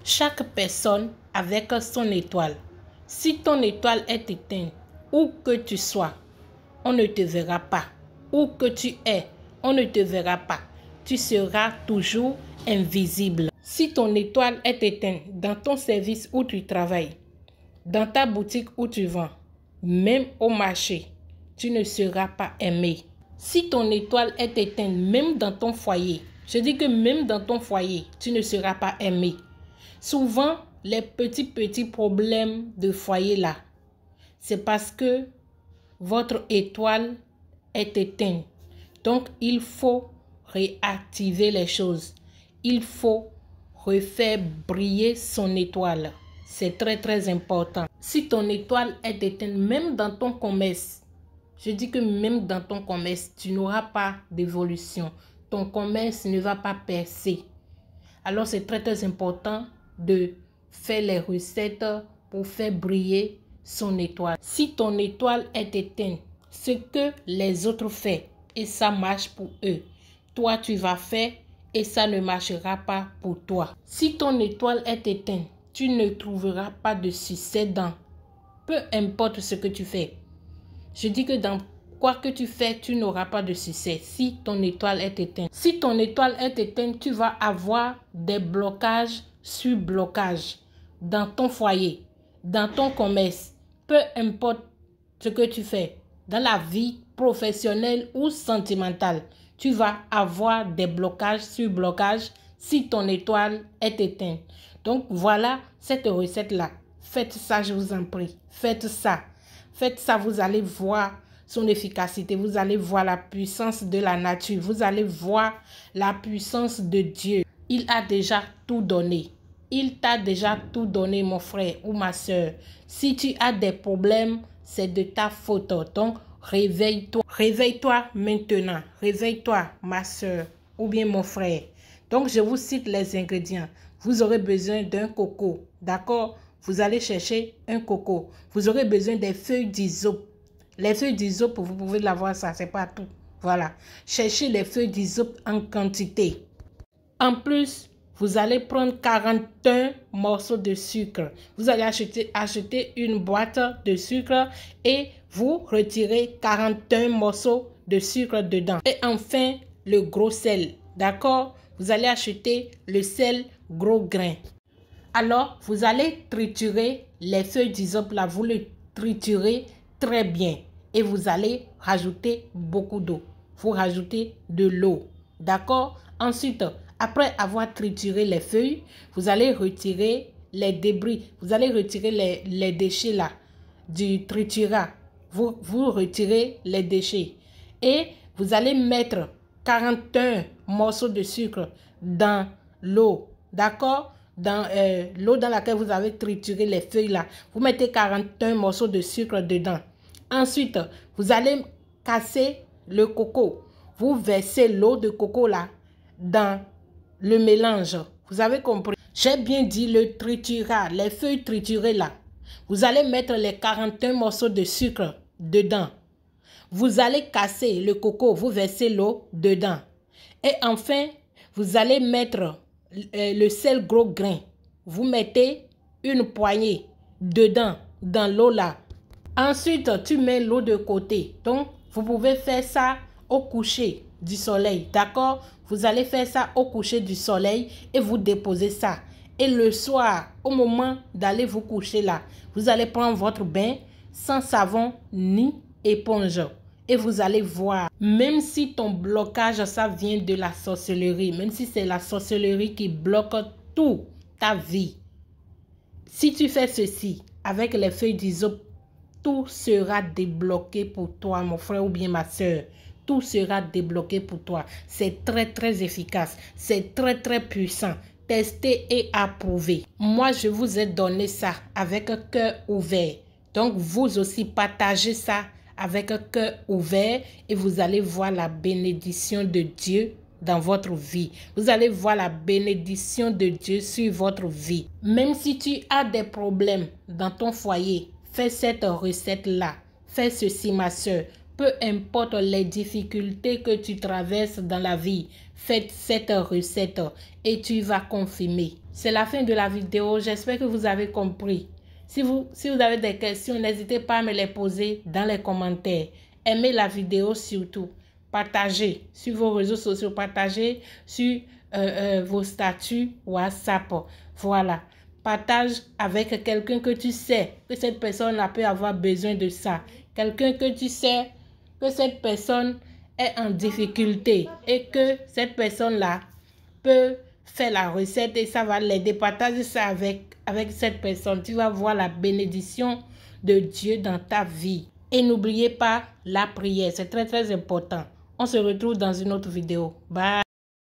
Chaque personne avec son étoile. Si ton étoile est éteinte, où que tu sois, on ne te verra pas. Où que tu es, on ne te verra pas. Tu seras toujours invisible. Si ton étoile est éteinte dans ton service où tu travailles, dans ta boutique où tu vends, même au marché, tu ne seras pas aimé. Si ton étoile est éteinte même dans ton foyer, je dis que même dans ton foyer, tu ne seras pas aimé. Souvent, les petits problèmes de foyer là, c'est parce que votre étoile est éteinte. Donc, il faut réactiver les choses. Il faut refaire briller son étoile. C'est très important. Si ton étoile est éteinte, même dans ton commerce, je dis que même dans ton commerce, tu n'auras pas d'évolution. Ton commerce ne va pas percer. Alors, c'est très important de faire les recettes pour faire briller son étoile. Si ton étoile est éteinte, ce que les autres font et ça marche pour eux, toi tu vas faire et ça ne marchera pas pour toi. Si ton étoile est éteinte, tu ne trouveras pas de succès dans peu importe ce que tu fais. Je dis que dans quoi que tu fais, tu n'auras pas de succès si ton étoile est éteinte. Si ton étoile est éteinte, tu vas avoir des blocages sur blocages dans ton foyer, dans ton commerce, peu importe ce que tu fais, dans la vie professionnelle ou sentimentale, tu vas avoir des blocages sur blocages si ton étoile est éteinte. Donc voilà cette recette-là. Faites ça, je vous en prie. Faites ça. Faites ça, vous allez voir son efficacité. Vous allez voir la puissance de la nature. Vous allez voir la puissance de Dieu. Il a déjà tout donné. Il t'a déjà tout donné, mon frère ou ma soeur. Si tu as des problèmes, c'est de ta faute. Donc, réveille-toi. Réveille-toi maintenant. Réveille-toi, ma soeur ou bien mon frère. Donc, je vous cite les ingrédients. Vous aurez besoin d'un coco. D'accord? Vous allez chercher un coco. Vous aurez besoin des feuilles d'hysope. Les feuilles d'hysope, vous pouvez l'avoir ça, c'est pas tout. Voilà. Cherchez les feuilles d'hysope en quantité. En plus, vous allez prendre 41 morceaux de sucre. Vous allez acheter une boîte de sucre et vous retirez 41 morceaux de sucre dedans. Et enfin, le gros sel. D'accord? Vous allez acheter le sel gros grain. Alors, vous allez triturer les feuilles d'hysope là. Vous le triturez très bien. Et vous allez rajouter beaucoup d'eau. Vous rajoutez de l'eau. D'accord? Ensuite, après avoir trituré les feuilles, vous allez retirer les débris. Vous allez retirer les déchets là du triturat. Vous retirez les déchets. Et vous allez mettre 41 morceaux de sucre dans l'eau. D'accord? Dans l'eau dans laquelle vous avez trituré les feuilles là. Vous mettez 41 morceaux de sucre dedans. Ensuite, vous allez casser le coco. Vous versez l'eau de coco là dans le mélange. Vous avez compris? J'ai bien dit le triturat, les feuilles triturées là. Vous allez mettre les 41 morceaux de sucre dedans. Vous allez casser le coco, vous versez l'eau dedans. Et enfin, vous allez mettre le sel gros grain. Vous mettez une poignée dedans, dans l'eau là. Ensuite, tu mets l'eau de côté. Donc, vous pouvez faire ça au coucher du soleil. D'accord? Vous allez faire ça au coucher du soleil et vous déposez ça. Et le soir, au moment d'aller vous coucher là, vous allez prendre votre bain sans savon ni éponge. Et vous allez voir, même si ton blocage, ça vient de la sorcellerie, même si c'est la sorcellerie qui bloque toute ta vie, si tu fais ceci avec les feuilles d'hysope, tout sera débloqué pour toi, mon frère ou bien ma soeur. Tout sera débloqué pour toi. C'est très efficace. C'est très puissant. Testé et approuvé. Moi, je vous ai donné ça avec un cœur ouvert. Donc, vous aussi, partagez ça avec un cœur ouvert et vous allez voir la bénédiction de Dieu dans votre vie. Vous allez voir la bénédiction de Dieu sur votre vie. Même si tu as des problèmes dans ton foyer, fais cette recette-là. Fais ceci, ma soeur. Peu importe les difficultés que tu traverses dans la vie, fais cette recette et tu vas confirmer. c'est la fin de la vidéo. J'espère que vous avez compris. Si vous avez des questions, n'hésitez pas à me les poser dans les commentaires. Aimez la vidéo surtout. Partagez sur vos réseaux sociaux. Partagez sur vos statuts WhatsApp. Voilà. Partage avec quelqu'un que tu sais que cette personne-là peut avoir besoin de ça. Quelqu'un que tu sais que cette personne est en difficulté et que cette personne-là peut faire la recette et ça va l'aider. Partage ça avec cette personne. Tu vas voir la bénédiction de Dieu dans ta vie. Et n'oubliez pas la prière. C'est très très important. On se retrouve dans une autre vidéo. Bye.